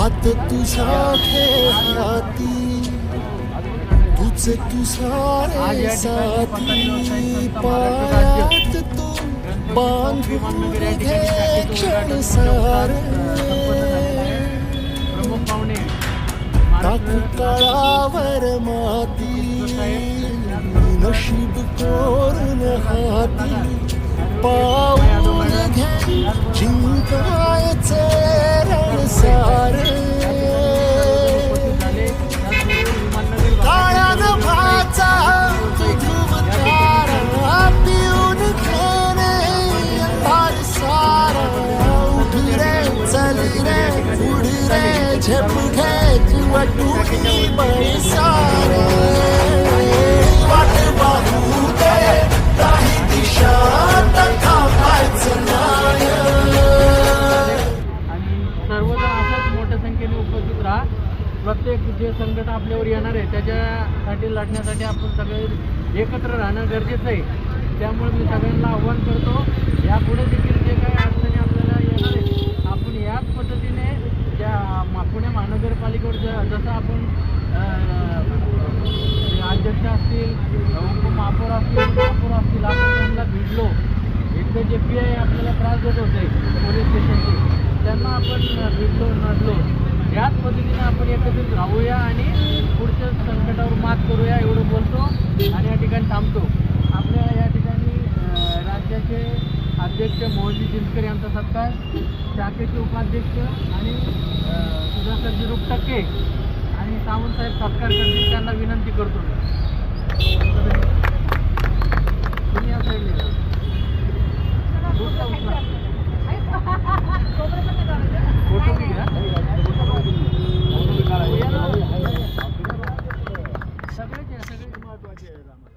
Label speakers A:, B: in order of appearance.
A: हात तुझ्या हाती तुझ तुझारे साथी पायात तू बांधून घे क्षण सारे टाकू काळावर माती नशीब कोरून हाती पाऊल घे जिंकायचे रण सारे काळ्यान भाचा ध्रुव तारा पिऊन घेणे अंधार सारा उठ रे चल रे उड रे झेप घे किंवा टुकी बळी सारे वाट पाहू दे काही दिशा थांबायचं नाही
B: आणि सर्वजण असंच मोठ्या संख्येने उपस्थित राहा. प्रत्येक जे संकट आपल्यावर येणार आहे त्याच्यासाठी लढण्यासाठी आपण सगळे एकत्र राहणं गरजेचं आहे. त्यामुळे मी सगळ्यांना आव्हान करतो, यापुढे देखील जे काही अडचणी आपल्याला येणार आहे आपण याच पद्धतीने पुणे महानगरपालिकेवर जसं आपण अध्यक्ष असतील, उपमहापौर असतील, महापौर असतील, आपण त्यांना भिडलो. इथले जे पी आय आपल्याला त्रास देत होते पोलीस स्टेशनचे, त्यांना आपण भिडलो नडलो. याच पद्धतीने आपण एकत्रित राहूया आणि पुढच्या संकटावर मात करूया एवढं बोलतो आणि या ठिकाणी थांबतो. आपल्या या ठिकाणी राज्याचे अध्यक्ष मोहनजी जिंचकर यांचा सत्कार, शाखेचे उपाध्यक्ष आणि सुधाकरजी रुपटक्के आणि सावंतसाहेब सत्कार करतील, त्यांना विनंती करतो. तुम्ही या साईडला फोटो घ्या. सगळेच महत्वाचे आहेत.